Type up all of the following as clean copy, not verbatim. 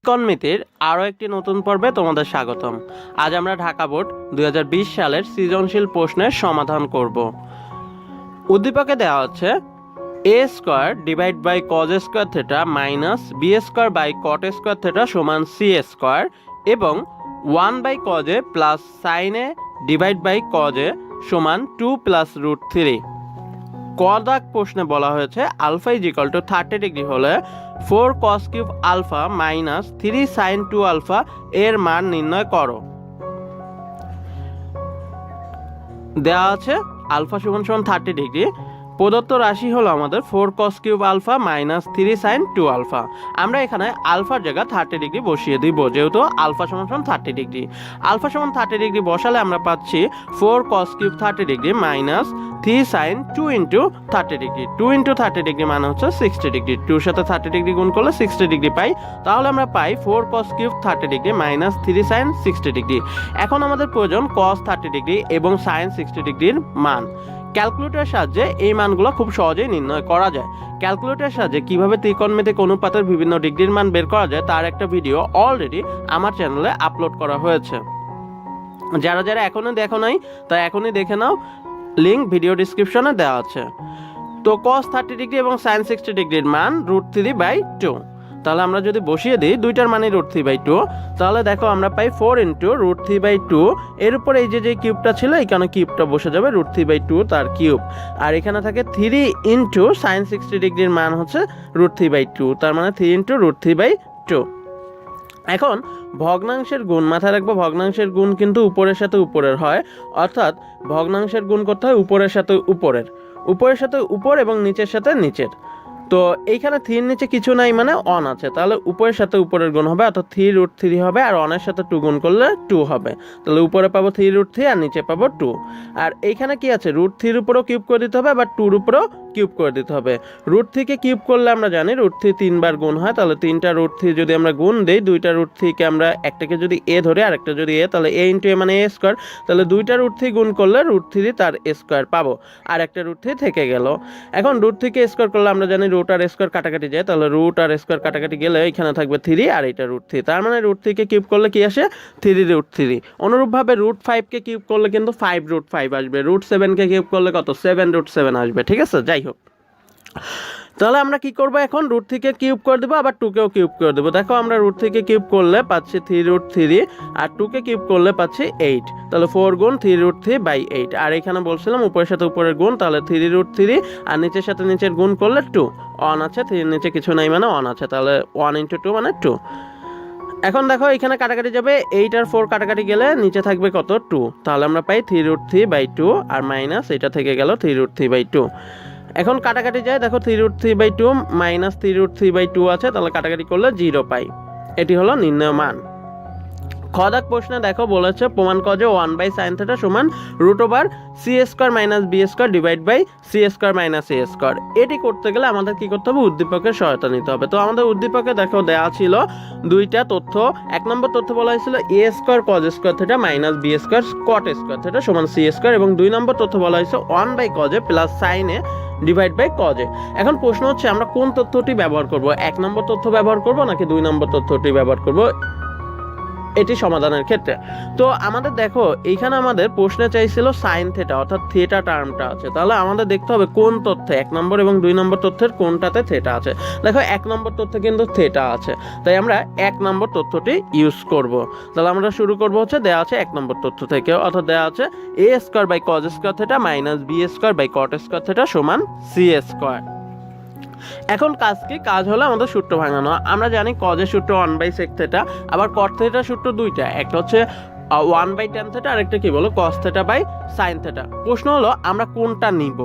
ত্রিকোণমিতির আরও একটি নতুন পর্বে তোমাদের স্বাগতম। আজ আমরা ঢাকা বোর্ড 2020 সালের সৃজনশীল প্রশ্নের সমাধান করব। উদ্দীপকে দেওয়া হচ্ছে a square divide by cos square theta minus B square by cot square theta সমান সি স্কোয়ার এবং 1 by cos a plus sign A divide by cos a সমান 2 প্লাস রুট 3। ক দাগ প্রশ্নে বলা হয়েছে alpha is equal to 30 degree হলে 4 cos cube alpha minus 3 sin 2 alpha এর মান নির্ণয় করো। দেওয়া আছে আলফা সমান সমান 30 ডিগ্রি, প্রদত্ত রাশি হলো আমাদের 4 cos cube alpha minus 3 sin 2 alpha. আমরা এখানে আলফার জায়গা 30 ডিগ্রি বসিয়ে দিব, যেহেতু আলফা সমান সমান 30 ডিগ্রি। আলফা সমান 30 ডিগ্রি বসালে আমরা পাচ্ছি 4 cos cube 30 degree minus 3 sin 2 into 30 degree. 2 into 30 degree মানে হচ্ছে 60 ডিগ্রি। 2 সাথে 30 ডিগ্রি গুণ করলে 60 ডিগ্রি পাই। তাহলে আমরা পাই 4 cos cube 30 degree minus 3 sin 60 degree. এখন আমাদের প্রয়োজন কস 30 ডিগ্রি এবং সাইন 60 ডিগ্রির মান। ক্যালকুলেটরের সাহায্যে এই মানগুলো খুব সহজেই নির্ণয় করা যায়। ক্যালকুলেটরের সাহায্যে কিভাবে ত্রিকোণমিতিক অনুপাতের বিভিন্ন ডিগ্রির মান বের করা যায় তার একটা ভিডিও অলরেডি আমার চ্যানেলে আপলোড করা হয়েছে। যারা যারা এখনও দেখো নাই তা এখনই দেখে নাও, লিঙ্ক ভিডিও ডিসক্রিপশনে দেওয়া আছে। তো কস 30 ডিগ্রি এবং সাইন 60 ডিগ্রির মান √3/2। তাহলে আমরা যদি বসিয়ে দিই দুইটার মানে √3/2, তাহলে দেখো আমরা পাই 4 ইন্টু √3/2। এর উপরে এই যে কিউবটা ছিল এখানে কিউবটা বসে যাবে, √3/2 তার কিউব। আর এখানে থাকে 3 ইন্টু সাইন 60 ডিগ্রির মান হচ্ছে √3/2, তার মানে 3 ইন্টু √3/2। এখন ভগ্নাংশের গুণ মাথায় রাখবো, ভগ্নাংশের গুণ কিন্তু উপরের সাথে উপরের হয়, অর্থাৎ ভগ্নাংশের গুণ করতে হয় উপরের সাথে উপরের, উপরের সাথে উপর এবং নিচের সাথে নিচের। তো এইখানে 3 নিচে কিছু নাই মানে 1 আছে, তাহলে উপরের সাথে উপরের গুণ হবে, অর্থাৎ 3√3 হবে, আর 1-এর সাথে 2 গুণ করলে 2 হবে। তাহলে উপরে পাবো 3√3 আর নিচে পাবো 2। আর এইখানে কি আছে, √3-র উপরেও কিউব করে দিতে হবে, আবার 2-র উপরেও কিউব করে দিতে হবে। √3-কে কিউব করলে আমরা জানি √3 3 বার গুণ হয়, তাহলে 3টা √3 যদি আমরা গুণ দিই, 2টা √3-কে আমরা একটাকে যদি এ ধরে আর একটা যদি এ, তাহলে এ ইন্টু এ মানে এ স্কোয়ার। তাহলে 2টা √3 গুণ করলে √3 তার স্কোয়ার পাবো, আর একটা √3 থেকে গেল। এখন √3-কে স্কোয়ার করলে আমরা জানি রুট আর স্কোয়ার কাটাকাটি যায়, তাহলে রুট আর স্কোয়ার কাটাকাটি গেলে এখানে থাকবে 3 আর এটা √3, তার মানে √3-কে কিউব করলে কি আসে 3√3। অনুরূপভাবে √5-কে কিউব করলে কিন্তু 5√5 আসবে, √7-কে কিউব করলে কত 7√7 আসবে। ঠিক আছে, যাই হোক, তাহলে আমরা কি করব, এখন √3-কে কিউব করে দেবো, আবার 2-কেও কিউব করে দেবো। দেখো আমরা √3-কে কিউব করলে পাচ্ছি 3√3 আর 2-কে কিউব করলে পাচ্ছি 8, তাহলে 4 গুণ 3√3/8। আর এখানে বলছিলাম উপরের সাথে উপরের গুণ, তাহলে 3√3 আর নিচের সাথে নিচের গুণ করলে 2। 1 আছে, 3 নিচে কিছু নাই মানে 1 আছে, তাহলে 1 × 2 মানে 2। এখন দেখো এখানে কাটাকাটি যাবে, 8 আর 4 কাটাকাটি গেলে নিচে থাকবে কত 2, তাহলে আমরা পাই 3√3/2 আর মাইনাস এটা থেকে গেল 3√3/2। এখন কাটাকাটি যায়, দেখো 3√3/2 মাইনাস 3√3/2 আছে, তাহলে কাটাকাটি করলে 0 পাই। এটি হলো নির্ণয় মান। খ দাগ প্রশ্নে দেখো বলেছে প্রমাণ কর যে 1/sin θ সমান √c² minus b² divide by c² minus a²। এটি করতে গেলে আমাদের কি করতে হবে, উদ্দীপকের সহায়তা নিতে হবে। তো আমাদের উদ্দীপকে দেখো দেওয়া ছিল দুইটা তথ্য। 1 নম্বর তথ্য বলা হয়েছিল a² cos² θ minus b² cot² θ সমান c², এবং 2 নম্বর তথ্য বলা হয়েছে 1/cos a plus sin a divide by cos a. এখন প্রশ্ন হচ্ছে আমরা কোন তথ্যটি ব্যবহার করব, 1 নম্বর তথ্য ব্যবহার করব নাকি 2 নম্বর তথ্যটি ব্যবহার করব এটি সমাধানের ক্ষেত্রে। তো আমাদের দেখো এইখানে আমাদের প্রশ্নে চাইছিল সাইন থেটা, অর্থাৎ থেটা টার্মটা আছে, তাহলে আমাদের দেখতে হবে কোন তথ্যে 1 নম্বর এবং 2 নম্বর তথ্যের কোনটাতে থেটা আছে। দেখো 1 নম্বর তথ্যে কিন্তু থেটা আছে, তাই আমরা 1 নম্বর তথ্যটি ইউজ করব। তাহলে আমরা শুরু করব হচ্ছে দেওয়া আছে 1 নম্বর তথ্য থেকে, অর্থাৎ দেওয়া আছে a² cos² θ minus b² cot² θ সমান c²। এখন কাজ কি, কাজ হলো আমাদের সূত্র ভাঙানো। আমরা জানি কজের সূত্র 1/sec θ, আবার cot θ সূত্র দুইটা, একটা হচ্ছে 1/tan θ আর একটা কি বলো cos θ/sin θ। প্রশ্ন হলো আমরা কোনটা নিব।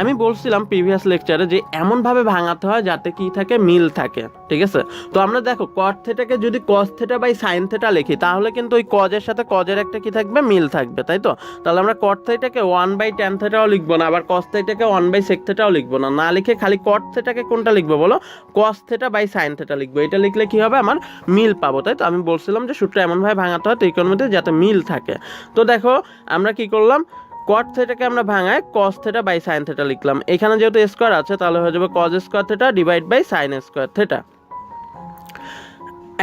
আমি বলছিলাম প্রিভিয়াস লেকচারে যে এমন ভাবে ভাঙাতে হয় যাতে কি থাকে, মিল থাকে। ঠিক আছে, তো আমরা দেখো cot θ-কে যদি cos θ/sin θ লিখি তাহলে কিন্তু ওই কজের সাথে কজের একটা কি থাকবে, মিল থাকবে, তাই তো। তাহলে আমরা cot θ-কে 1/tan θ-ও লিখবো না, আবার cos θ-কে 1/sec θ-ও লিখবো না, না লিখে খালি cot θ-কে কোনটা লিখবো বলো, cos θ/sin θ লিখবো। এটা লিখলে কি হবে, আমার মিল পাবো, তাই তো। আমি বলছিলাম যে সূত্র এমন ভাবে ভাঙাতে হয় ত্রিকোণমিতিতে যাতে মিল থাকে। তো দেখো আমরা কি করলাম, cot θ-কে আমরা ভাঙায় cos θ/sin θ লিখলাম। এখানে যেহেতু স্কোয়ার আছে তাহলে হয়ে যাবে cos² θ ডিভাইড বাই sin² θ।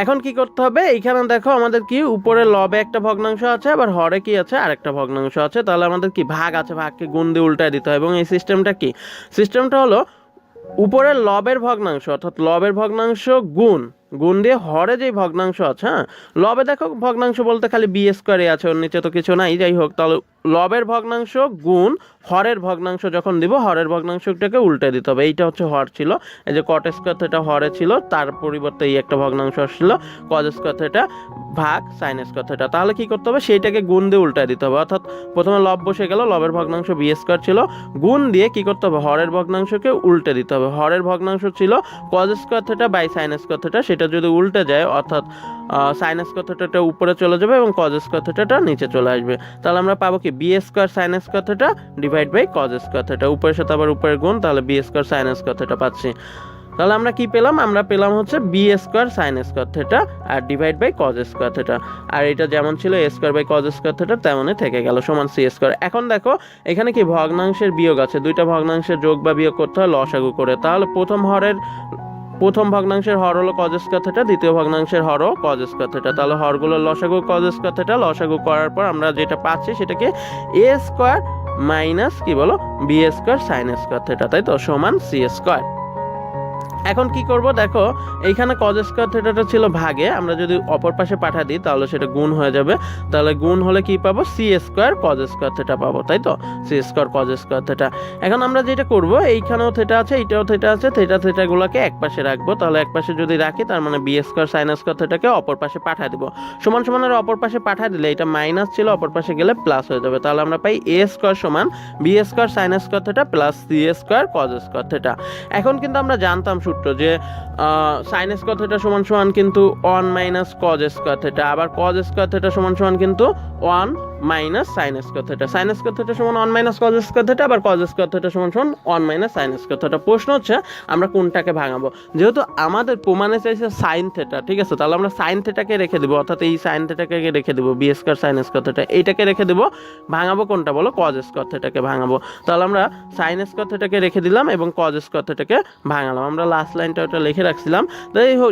এখন কি করতে হবে, এইখানে দেখো আমাদের কি উপরে লবে একটা ভগ্নাংশ আছে, আবার হরে কি আছে আরেকটা ভগ্নাংশ আছে, তাহলে আমাদের কি ভাগ আছে, ভাগকে গুণ দিয়ে উল্টায় দিতে হয়। এবং এই সিস্টেমটা হলো উপরের লবের ভগ্নাংশ অর্থাৎ লবের ভগ্নাংশ গুণ দিয়ে হরে যেই ভগ্নাংশ আছে, হ্যাঁ লবে দেখো ভগ্নাংশ বলতে খালি বি স্কোয়ারে আছে, ওর নিচে তো কিছু নাই, যাই হোক তাহলে লবের ভগ্নাংশ গুণ হরের ভগ্নাংশ যখন দিব হরের ভগ্নাংশটাকে উল্টে দিতে হবে। এইটা হচ্ছে হর ছিল, এই যে কট স্কোয়ার থিটা হরে ছিল, তার পরিবর্তে এই একটা ভগ্নাংশ আসছিল কজ স্কোয়ার থিটা ভাগ সাইন স্কোয়ার থিটা। তাহলে কি করতে হবে, সেইটাকে গুণ দিয়ে উল্টে দিতে হবে, অর্থাৎ প্রথমে লব বসে গেল, লবের ভগ্নাংশ বি স্কোয়ার ছিল, গুণ দিয়ে কি করতে হবে হরের ভগ্নাংশকে উল্টে দিতে হবে। হরের ভগ্নাংশ ছিল cos square theta by sign square theta, সেটা যদি উল্টে যায় অর্থাৎ সাইন স্কোয়ার থিটাটা উপরে চলে যাবে এবং কজ স্কোয়ার থিটাটা নিচে চলে আসবে। তাহলে আমরা পাবো কি B square sign square theta divide by cos square theta, উপরের সাথে আবার উপরের গুণ, তাহলে B square sign square theta পাচ্ছি। তাহলে আমরা কি পেলাম, আমরা পেলাম হচ্ছে B square sign square theta আর divide by cos square theta, আর এটা যেমন ছিল A square by cos square theta তেমনই থেকে গেল সমান সি স্কোয়ার। এখন দেখো এখানে কি ভগ্নাংশের বিয়োগ আছে, দুইটা ভগ্নাংশের যোগ বা বিয়োগ করতে হয় লসাগু করে। তাহলে প্রথম ভগ্নাংশের হর হলো কজ স্কোয়ার থিটা, দ্বিতীয় ভগ্নাংশের হরও কজ স্কোয়ার থিটা, তাহলে হরগুলো লসাগু কজ স্কোয়ার থিটা, লসাগু করার পর আমরা যেটা পাচ্ছি সেটাকে এ স্কোয়ার মাইনাস কি বলো b square sign square theta, তাই তো সমান সি স্কোয়ার। এখন কি করব, দেখো এইখানে কজ স্কোয়ার থিটাটা ছিল ভাগে, আমরা যদি অপর পাশে পাঠা দিই তাহলে সেটা গুণ হয়ে যাবে, তাহলে গুণ হলে কি পাবো C square cos square theta পাবো, তাই তো c square cos square theta. এখন আমরা যেটা করব, এইখানেও থিটা আছে এইটাও থিটা আছে, থিটাগুলোকে এক পাশে রাখবো, তাহলে এক পাশে যদি রাখি তার মানে বি স্কোয়ার সাইন স্কোয়ার থিটাকে অপর পাশে পাঠা দিব, সমান সমানের অপর পাশে পাঠা দিলে এটা মাইনাস ছিল অপর পাশে গেলে প্লাস হয়ে যাবে, তাহলে আমরা পাই এ স্কোয়ার সমান b square sign square theta plus c square cos square theta. এখন কিন্তু আমরা জানতাম সূত্র যে সাইন স্কোয়ার থিটা সমান সমান কিন্তু 1 মাইনাস কজ স্কোয়ার থিটা, আবার কজ স্কোয়ার থিটা সমান সমান কিন্তু 1 minus sign square theta, sign square theta সমান 1 মাইনাস কজ স্কোয়ার থিটা, আবার কজ স্কোয়ার থিটা সমান সমান 1 মাইনাস সাইন স্কোয়ার থিটা। প্রশ্ন হচ্ছে আমরা কোনটাকে ভাঙাবো, যেহেতু আমাদের প্রমাণে চাইছে সাইন থিটা, ঠিক আছে, তাহলে আমরা সাইন থিটাকে রেখে দিব, অর্থাৎ এই সাইন থিটাকে রেখে দিব b square sign square theta, এইটাকে রেখে দিব, ভাঙাবো কোনটা বলো কজ স্কোয়ার থিটাকে ভাঙাবো, তাহলে আমরা সাইন স্কোয়ার থিটাকে রেখে দিলাম এবং কজ স্কোয়ার থিটাকে ভাঙালাম, আমরা লাস্ট লাইনটা ওটা লিখে রাখছিলাম।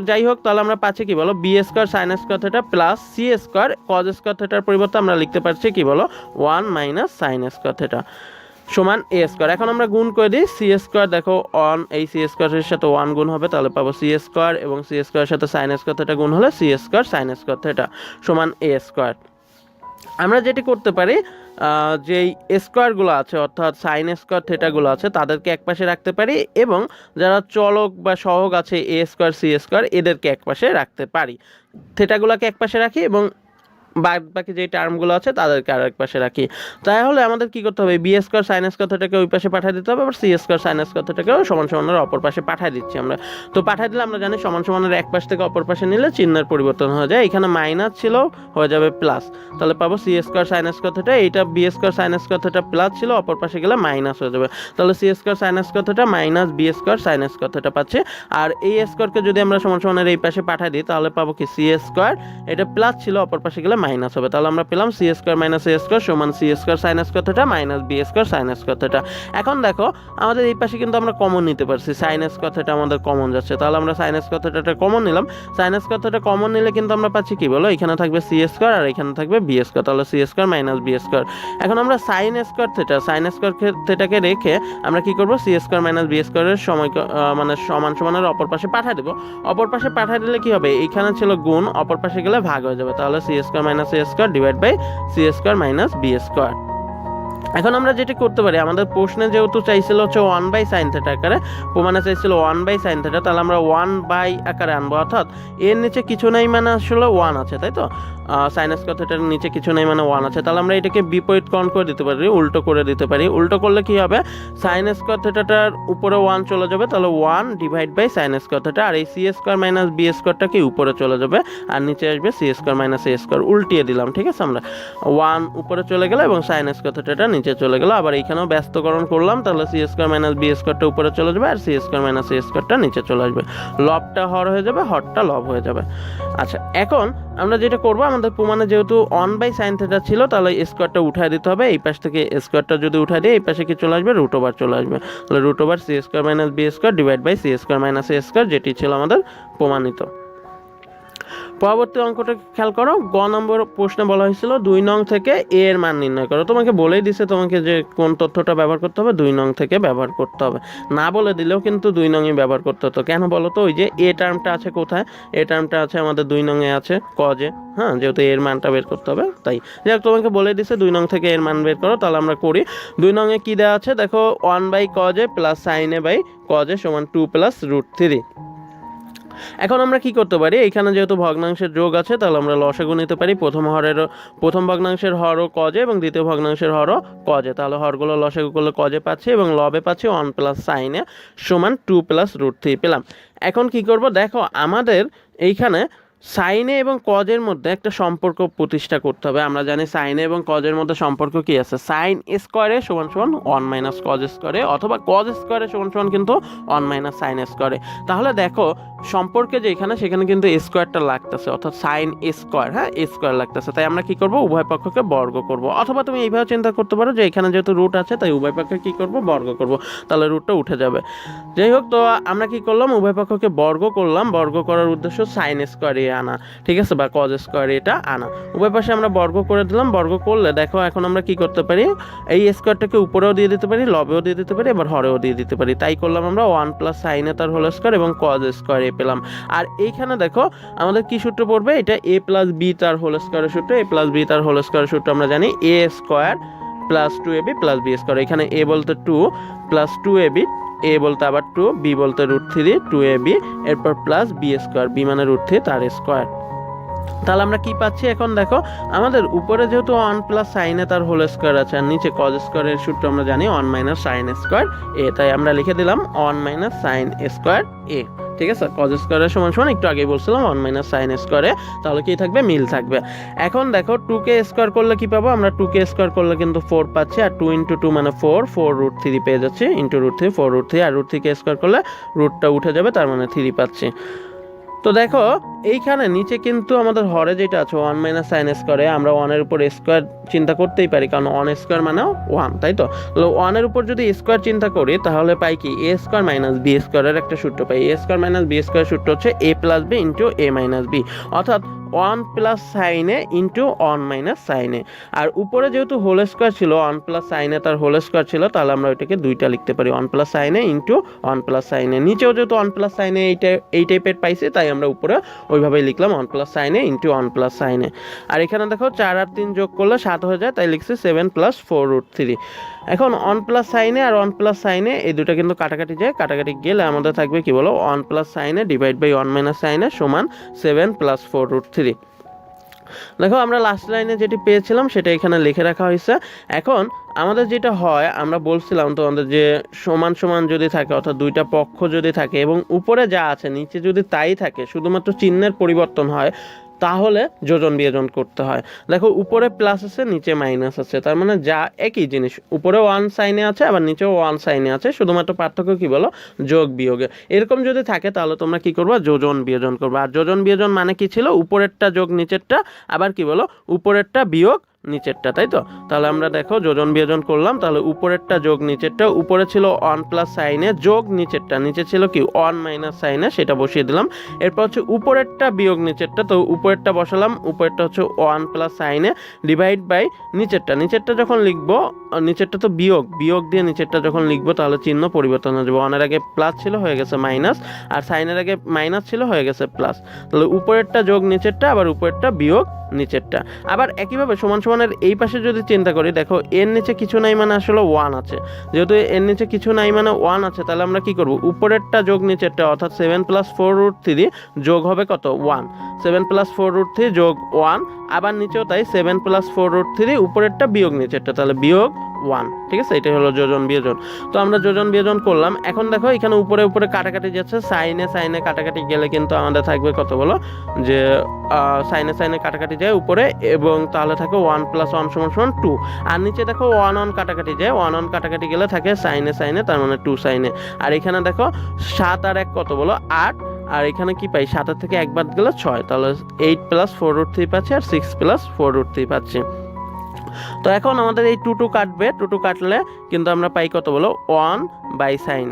যাই হোক তাহলে আমরা পাচ্ছি কি বলো b square sign square theta plus c square cos square থিটার পরিবর্তে আমরা লিখতে পারছি কি বলো 1 মাইনাস সাইন স্কোয়ার থিটা সমান এ স্কোয়ার। এখন আমরা গুণ করে দিই, সি স্কোয়ার দেখো 1 এই সি স্কোয়ারের সাথে 1 গুণ হবে, তাহলে পাবো সি স্কোয়ার এবং সি স্কোয়ারের সাথে সাইন স্কোয়ার থিটা গুণ হলে c square sign square theta সমান এ স্কোয়ার। আমরা যেটি করতে পারি, যেই স্কোয়ারগুলো আছে অর্থাৎ সাইন স্কোয়ার থিটাগুলো আছে তাদেরকে একপাশে রাখতে পারি, এবং যারা চলক বা সহগ আছে এ স্কোয়ার সি স্কোয়ার এদেরকে একপাশে রাখতে পারি, থিটাগুলোকে একপাশে রাখি এবং বাকি যে টার্মগুলো আছে তাদেরকে আর এক পাশে রাখি। তাহলে আমাদের কি করতে হবে, বি স্কোয়ার সাইন স্কোয়ার থিটাকে ওই পাশে পাঠিয়ে দিতে হবে, আবার সি স্কোয়ার সাইন স্কোয়ার থিটাকেও সমান সমানের অপর পাশে পাঠিয়ে দিচ্ছি আমরা। তো পাঠিয়ে দিলে আমরা জানি সমান সমানের এক পাশ থেকে অপর পাশে নিলে চিহ্নের পরিবর্তন হয়ে যায়, এখানে মাইনাস ছিল হয়ে যাবে প্লাস, তাহলে পাবো C square sign square theta, এইটা B square sign square theta plus ছিল অপর পাশে গেলে মাইনাস হয়ে যাবে, তাহলে C square sign square theta minus B square sign square theta পাচ্ছি। আর এই স্কোয়ারকে যদি আমরা সমান সমানের এই পাশে পাঠিয়ে দিই তাহলে পাবো কি সি স্কোয়ার, এটা প্লাস ছিল অপর পাশে গেলে মাইনাস হবে, তাহলে আমরা পেলাম c square minus a square সমান c square sign square theta minus B square sign square theta. এখন দেখো আমাদের এই পাশে কিন্তু আমরা কমন নিতে পারছি, সাইন স্কোয়ার থিটা আমাদের কমন যাচ্ছে, তাহলে আমরা সাইন স্কোয়ার থিটাটা কমন নিলাম, সাইন স্কোয়ার থিটা কমন নিলে কিন্তু আমরা পাচ্ছি কি বলো এখানে থাকবে সি স্কোয়ার আর এখানে থাকবে বি স্কোয়ার, তাহলে C square minus B square. এখন আমরা সাইন স্কোয়ার থিটাকে রেখে আমরা কি করবো সি স্কোয়ার মাইনাস বি স্কোয়ারের সময় মানে সমান সমানের অপর পাশে পাঠিয়ে দেবো, অপর পাশে পাঠিয়ে দিলে কি হবে এইখানে ছিল গুণ অপর পাশে গেলে ভাগ হয়ে যাবে, তাহলে C square minus a square divide by c square minus B square. এখন আমরা যেটি করতে পারি, আমাদের প্রশ্নে যেহেতু চাইছিল হচ্ছে 1 বাই সাইন থিটা আকারে, প্রমাণে চাইছিল 1 বাই সাইন থিটা, তাহলে আমরা 1 বাই আকারে আনবো, অর্থাৎ এর নিচে কিছু নেই মানে আসলে 1 আছে, তাই তো সাইন স্কোয়ার থিটার নিচে কিছু নেই মানে 1 আছে, তাহলে আমরা এটাকে বিপরীতকরণ করে দিতে পারি, উল্টো করে দিতে পারি। উল্টো করলে কি হবে, সাইন স্কোয়ার থিটাটার উপরে 1 চলে যাবে, তাহলে 1 divide by sign square theta, আর এই সি স্কোয়ার মাইনাস বি স্কোয়ারটা কি উপরে চলে যাবে আর নিচে আসবে C square minus a square, উল্টিয়ে দিলাম, ঠিক আছে, আমরা 1 উপরে চলে গেল এবং সাইন স্কোয়ার থিটাটা নিচে চলে গেল, আবার এইখানেও ব্যস্তকরণ করলাম, তাহলে সি স্কোয়ার মাইনাস বি স্কোয়ারটা উপরে চলে যাবে আর সি স্কোয়ার মাইনাস এ স্কোয়ারটা নিচে চলে আসবে, লবটা হর হয়ে যাবে, হরটা লব হয়ে যাবে। আচ্ছা, এখন আমরা যেটা করবো, আমাদের প্রমাণে যেহেতু 1 বাই সাইন থিটা ছিল তাহলে স্কোয়ারটা উঠায় দিতে হবে, এই পাশ থেকে স্কোয়ারটা যদি উঠায় দিই এই পাশে কি চলে আসবে রুট ওভার চলে আসবে, তাহলে root over c square minus B square divide by c square minus a square, যেটি ছিল আমাদের প্রমাণিত। পরবর্তী অঙ্কটা খেয়াল করো, গ নম্বর প্রশ্নে বলা হয়েছিল 2 নং থেকে এ এর মান নির্ণয় করো। তোমাকে বলেই দিছে তোমাকে যে কোন তথ্যটা ব্যবহার করতে হবে, 2 নং থেকে ব্যবহার করতে হবে। না বলে দিলেও কিন্তু 2 নংই ব্যবহার করতে হতো। কেন বলো তো, ওই যে এ টার্মটা আছে কোথায়, এ টার্মটা আছে আমাদের 2 নং এ আছে কজে, হ্যাঁ, যেহেতু এর মানটা বের করতে হবে তাই। যাই হোক, তোমাকে বলে দিছে 2 নং থেকে এর মান বের করো, তাহলে আমরা করি। 2 নং এ কি দেওয়া আছে দেখো, 1/cos a plus sin a by cos a সমান 2 প্লাস √3। এখন আমরা কি করতে পারি, এখানে যেহেতু ভগ্নাংশের যোগ আছে তাহলে আমরা লসাগু নিতে পারি। প্রথম ভগ্নাংশের হরও cos a এবং দ্বিতীয় ভগ্নাংশের হরও cos a, তাহলে হরগুলো লসাগু করলে cos a পাচ্ছি এবং লবে পাচ্ছি 1 প্লাস sin a সমান 2 প্লাস √3 পেলাম। এখন কি করব দেখো, আমাদের এইখানে সাইন এ এবং কজ এর মধ্যে একটা সম্পর্ক প্রতিষ্ঠা করতে হবে। আমরা জানি সাইন এ এবং কজ এর মধ্যে সম্পর্ক কি আছে, সাইন স্কোয়ারে সমান সমান 1 মাইনাস কজ স্কোয়ারে, অথবা কজ স্কোয়ারে সমান সমান কিন্তু 1 মাইনাস সাইন স্কোয়ারে। তাহলে দেখো সম্পর্কে যেখানে সেখানে কিন্তু স্কোয়ারটা লাগতেছে, অর্থাৎ সাইন স্কোয়ার, হ্যাঁ স্কোয়ার লাগতেছে। তাই আমরা কি করব, উভয় পক্ষকে বর্গ করব। অথবা তুমি এইভাবে চিন্তা করতে পারো যে এখানে যেহেতু রুট আছে তাই উভয় পক্ষকে কি করব, বর্গ করব, তাহলে রুটটা উঠে যাবে। যাই হোক, তো আমরা কি করলাম, উভয় পক্ষকে বর্গ করলাম। বর্গ করার উদ্দেশ্য সাইন স্কোয়ারে আনা, ঠিক আছে, বা কজ স্কোয়ারে এটা আনা। উভয় পাশে আমরা বর্গ করে দিলাম। বর্গ করলে দেখো এখন আমরা কি করতে পারি, এই স্কোয়ারটাকে উপরেও দিয়ে দিতে পারি, লবেও দিয়ে দিতে পারি, এবার হরেও দিয়ে দিতে পারি। তাই করলাম আমরা 1 প্লাস সাইন এ তার হোল স্কোয়ার এবং কজ স্কোয়ার এ পেলাম। আর এইখানে দেখো আমাদের কি সূত্র পড়বে, এটা a প্লাস বি তার হোল স্কোয়ারের সূত্র। a প্লাস বি তার হোল স্কোয়ারের সূত্র আমরা জানি, a square plus 2ab plus b square. এখানে a বলতে 2 প্লাস 2ab, a বলতে আবার 2, b বলতে √3 2ab, এরপর প্লাস বি স্কোয়ার, b মানে √3 তার স্কোয়ার। তাহলে আমরা কি পাচ্ছি, এখন দেখো আমাদের উপরে যেহেতু 1 প্লাস সাইন এ তার হোল স্কোয়ার আছে আর নিচে কজ স্কোয়ারের সূত্র আমরা জানি 1 মাইনাস সাইন স্কোয়ার এ, তাই আমরা লিখে দিলাম 1 মাইনাস সাইন স্কোয়ার এ, ঠিক আছে। কজ স্কোয়ারের সমান সমান একটু আগে বলছিলাম 1 মাইনাস সাইন স্কোয়ারে, তাহলে কি থাকবে, মিল থাকবে। এখন দেখো 2কে স্কোয়ার করলে কি পাবো, আমরা 2কে স্কোয়ার করলে কিন্তু 4 পাচ্ছি, আর 2 ইন্টু 2 মানে 4 √3 পেয়ে যাচ্ছি, ইন্টু √3 4√3, আর √3কে স্কোয়ার করলে রুটটা উঠে যাবে, তার মানে 3 পাচ্ছি। তো দেখো এইখানে নিচে কিন্তু আমাদের হরে যেটা আছে 1 মাইনাস সাইন স্কোয়ারে, আমরা 1 এর উপর স্কোয়ার চিন্তা করতেই পারি, কারণ 1 স্কোয়ার মানে 1, তাই তো। 1 এর উপর যদি স্কোয়ার চিন্তা করি তাহলে পাই কি, a স্কোয়ার মাইনাস বি স্কোয়ারের একটা সূত্র পাই। a square minus B square সূত্র হচ্ছে a plus b into a minus b, অর্থাৎ 1 plus sign a into 1 minus sine a. আর উপরে যেহেতু হোল স্কোয়ার ছিল, 1 প্লাস সাইন এ তার হোল স্কোয়ার ছিল, তাহলে আমরা ওইটাকে দুইটা লিখতে পারি, 1 plus sign a into 1 plus sign এ। নিচেও যেহেতু 1 প্লাস সাইন এ এই টাইপের পাইছি, তাই আমরা উপরে ওইভাবেই লিখলাম 1 plus sign a into 1 plus sign a. আর এখানে দেখো 4 আর 3 যোগ করলে 7 হয়ে যায়, তাই লিখছি 7 প্লাস 4√3। এখন 1 plus sign a R 1 plus sign এ এই দুটো কিন্তু কাটাকাটি যায়, কাটাকাটি গেলে আমাদের থাকবে কি বলো, 1 plus sign A divide by 1 minus sine A সমান 7 প্লাস 4√3। দেখো আমরা লাস্ট লাইনে যেটি পেয়েছিলাম সেটা এখানে লিখে রাখা হয়েছে। এখন আমাদের যেটা হয়, আমরা বলছিলাম তোমাদের যে সমান সমান যদি থাকে, অর্থাৎ দুইটা পক্ষ যদি থাকে এবং উপরে যা আছে নিচে যদি তাই থাকে, শুধুমাত্র চিহ্নের পরিবর্তন হয়, তাহলে যোজন বিয়োজন করতে হয়। দেখো উপরে প্লাস আছে নিচে মাইনাস আছে, তার মানে যা একই জিনিস, উপরে 1 সাইনে আছে আবার নিচেও 1 সাইনে আছে, শুধুমাত্র পার্থক্য কি বলো, যোগ বিয়োগে। এরকম যদি থাকে তাহলে তোমরা কি করবা, যোজন বিয়োজন করবা। আর যোজন বিয়োজন মানে কি ছিল, উপরেরটা যোগ নিচেরটা, আবার কি বলো, উপরেরটা বিয়োগ নিচেরটা, তাই তো। তাহলে আমরা দেখো যোজন বিয়োজন করলাম, তাহলে উপরেরটা যোগ নিচেরটা, উপরে ছিল 1 প্লাস সাইনে যোগ নিচেরটা, নিচে ছিল কি 1 মাইনাস সাইনে, সেটা বসিয়ে দিলাম। এরপর হচ্ছে উপরেরটা বিয়োগ নিচেরটা, তো উপরেরটা বসালাম, উপরেরটা হচ্ছে 1 প্লাস সাইনে ডিভাইড বাই নিচেরটা। নিচেরটা যখন লিখবো, নিচেরটা তো বিয়োগ দিয়ে নিচেরটা যখন লিখবো তাহলে চিহ্ন পরিবর্তন হয়ে যাবে, 1 এর আগে প্লাস ছিল হয়ে গেছে মাইনাস, আর সাইনের আগে মাইনাস ছিল হয়ে গেছে প্লাস। তাহলে উপরেরটা যোগ নিচেরটা, আবার উপরেরটা বিয়োগ নিচেরটা। আবার একইভাবে সমান সমানের এই পাশে যদি চিন্তা করি, দেখো এর নিচে কিছু নাই মানে আসলে 1 আছে, যেহেতু এর নিচে কিছু নাই মানে 1 আছে, তাহলে আমরা কি করব, উপরেরটা যোগ নিচেরটা, অর্থাৎ 7 প্লাস 4√3 যোগ হবে কত, 1, 7 প্লাস 4√3 যোগ 1, আবার নিচেও তাই 7 প্লাস 4√3 উপরেরটা বিয়োগ নিচেরটা, তাহলে বিয়োগ 1, ঠিক আছে। এটাই হলো যোজন বিয়োজন। তো আমরা যোজন বিয়োজন করলাম। এখন দেখো এখানে উপরে উপরে কাটাকাটি যাচ্ছে, সাইনে কাটাকাটি গেলে কিন্তু আমাদের থাকবে কত বলো, যে সাইনে কাটাকাটি যায় উপরে, এবং তাহলে থাকে 1 প্লাস 1 সমান 2, আর নিচে দেখো 1 কাটাকাটি যায়, 1 কাটাকাটি গেলে থাকে সাইনে, তার মানে 2 সাইনে। আর এখানে দেখো 7 আর 1 কত বলো, 8, আর এখানে কি পাই, 7 থেকে 1 বাদ গেলে 6, তাহলে 8 প্লাস 4√3 পাচ্ছি, আর 6 প্লাস 4√3 পাচ্ছি। তো এখন আমাদের এই 2 কাটবে, 2 কাটলে কিন্তু আমরা পাই কত বলো 1/sin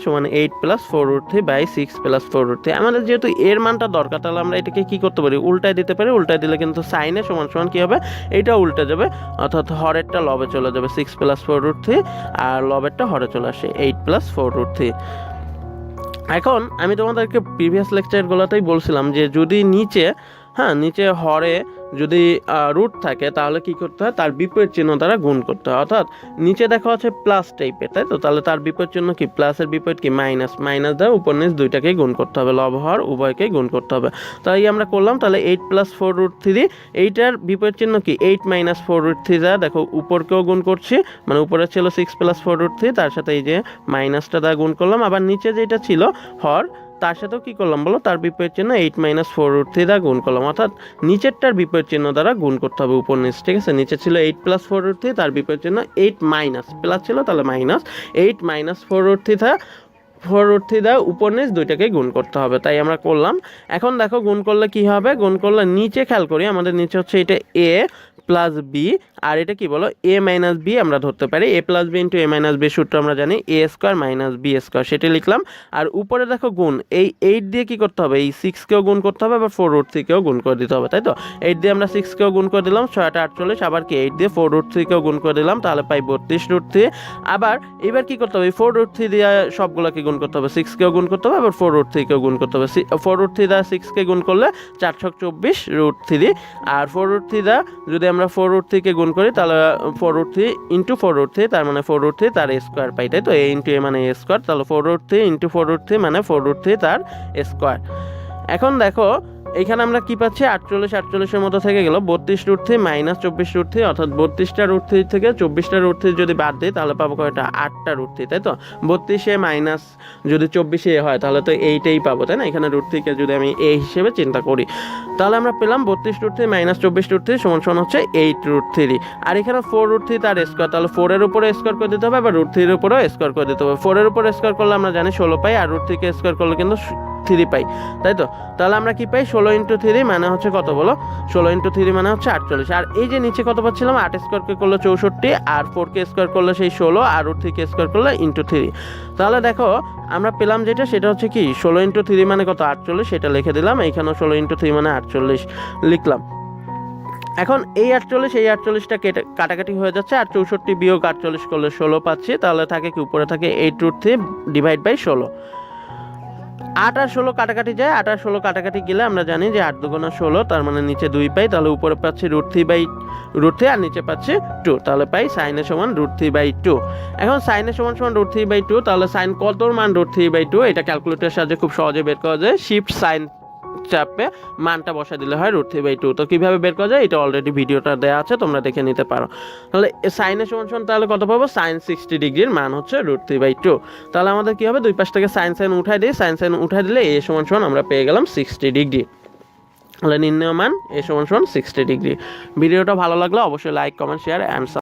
সমান 8 + 4√3/6 + 4√3। আমাদের যেহেতু এর মানটা দরকার, তাহলে আমরা এটাকে কি করতে পারি, উল্টায় দিতে পারি। উল্টায় দিলে কিন্তু সাইনে সমান কি হবে, এটা উল্টে যাবে, অর্থাৎ হরেরটা লবে চলে যাবে 6 + 4√3 আর লবেরটা হরে চলে আসে 8 + 4√3। এখন আমি তোমাদেরকে প্রিভিয়াস লেকচারগুলোতেই বলছিলাম যে যদি নিচে হরে যদি রুট থাকে তাহলে কি করতে হয়, তার বিপরীত চিহ্ন দ্বারা গুণ করতে হয়। অর্থাৎ নিচে দেখা হচ্ছে প্লাস টাইপের, তাই তো, তাহলে তার বিপরীত চিহ্ন কি, প্লাসের বিপরীত কি মাইনাস, দ্বারা উপর নিচ দুইটাকেই গুণ করতে হবে, লব হর উভয়কেই গুণ করতে হবে। তাই আমরা করলাম, তাহলে 8 + 4√3, এইটার বিপরীত চিহ্ন কি 8 - 4√3 দ্বারা দেখো উপরকেও গুণ করছি, মানে উপরে ছিল 6 + 4√3, তার সাথে এই যে মাইনাসটা দ্বারা গুণ করলাম, আবার নিচে যেটা ছিল হর তার সাথেও কি করলাম বলো, তার বিপরীত চিহ্ন 8 - 4√3 দ্বারা গুণ করলাম। অর্থাৎ নিচেরটার বিপরীত চিহ্ন দ্বারা গুণ করতে হবে উপর নিচ, ঠিক আছে। নিচে ছিল 8 + 4√3, তার বিপরীত চিহ্ন 8 - প্লাস ছিল তাহলে মাইনাস 8 - 4√3 দ্বারা উপর নিচ দুইটাকে গুণ করতে হবে, তাই আমরা করলাম। এখন দেখো গুণ করলে কি হবে, গুণ করলে নিচে খেয়াল করি, আমাদের নিচে হচ্ছে এটা a + b, আর এটা কি বলো a - b আমরা ধরতে পারি। a + b × a - b সূত্র আমরা জানি a² - b², সেটা লিখলাম। আর উপরে দেখো গুণ, এই 8 দিয়ে কি করতে হবে, এই 6 কেও গুণ করতে হবে, আবার 4√3 কেও গুণ করে দিতে হবে, তাই তো। 8 দিয়ে আমরা 6 কেও গুণ করে দিলাম, 6 × 8 = 48, আবার কি 8 দিয়ে 4√3 কেও গুণ করে দিলাম, তাহলে পাই 32√3। আবার এবার কি করতে হবে, 4√3 দিয়ে সবগুলোকে গুণ করতে হবে, 6 কেও গুণ করতে হবে, আবার 4√3 কেও গুণ করতে হবে। 4√3 দ্বারা 6 কে গুণ করলে 4 × 24√3, আর 4√3 দ্বারা যদি আমরা 4√3 কে গুণ করি তাহলে 4√3 × 4√3, তার মানে 4√3 তার স্কোয়ার পাই, তাই তো। a × a মানে a², তাহলে 4√3 × 4√3 মানে 4√3 তার স্কোয়ার। এখন দেখো এখানে আমরা কি পাচ্ছি, 48 মতো থেকে গেল 32√3 - 24√3, অর্থাৎ 32টা √3 থেকে 24টা √3 যদি বাদ দিই তাহলে পাবো কয়টা, 8টা √3, তাই তো। 32 মাইনাস যদি 24 হয় তাহলে তো এইটাই পাবো, তাই না। এখানে √3 কে যদি আমি a হিসেবে চিন্তা করি তাহলে আমরা পেলাম 32√3 - 24√3 সমান হচ্ছে 8√3। আর এখানে 4√3 তার স্কোয়ার, তাহলে 4 এর উপরে স্কোয়ার করে দিতে হবে, আবার √3 এর উপরেও স্কোয়ার করে দিতে হবে। 4 এর উপরে স্কোয়ার করলে আমরা জানি 16 পাই, আর √3 কে স্কোয়ার করলে কিন্তু 3 পাই, তাই তো। তাহলে আমরা কি পাই, 16 × 3 মানে হচ্ছে কত বলো, 16 × 3 মানে হচ্ছে 48। আর এই যে নিচে কত পাচ্ছিলাম, 8 স্কোয়ার কে করলে 64, আর 4 কে স্কোয়ার করলে সেই 16, আর √3 কে স্কোয়ার করলে × 3। তাহলে দেখো আমরা পেলাম যেটা, সেটা হচ্ছে কি 16 × 3 মানে কত, 48, সেটা লিখে দিলাম। এইখানেও 16 × 3 মানে 48 লিখলাম। এখন এই 48টা কাটাকাটি হয়ে যাচ্ছে, আর 64 - 48 করলে 16 পাচ্ছি, তাহলে থাকে কি, উপরে থাকে 8√3 / 16। 8 আর 16 কাটাকাটি যায়, 8 আর 16 কাটাকাটি গেলে আমরা জানি যে 8 × 2 = 16, তার মানে নিচে 2 পাই, তাহলে উপরে পাচ্ছি √3 আর নিচে পাচ্ছি 2, তাহলে পাই সাইনে সমান √3/2। এখন সাইনে সমান √3/2, তাহলে সাইন কতর মান √3/2, এটা ক্যালকুলেটরের সাহায্যে খুব সহজে বের করা যায়। শিফট সাইন চাপে মানটা বসা দিলে হয় √3/2। তো কিভাবে বের করা যায়, এটা অলরেডি ভিডিওটা দেওয়া আছে, তোমরা দেখে নিতে পারো। তাহলে সাইনে সমান তাহলে কত পাবো, sin 60 ডিগ্রির মান হচ্ছে √3/2। তাহলে আমাদের কি হবে, দুই পাশ থেকে সাইন উঠাই দিই, সাইন উঠাই দিলে a সমান আমরা পেয়ে গেলাম 60 ডিগ্রি। তাহলে নির্ণয় মান a সমান 60 ডিগ্রি। ভিডিওটা ভালো লাগলে অবশ্যই লাইক, কমেন্ট, শেয়ার অ্যান্ড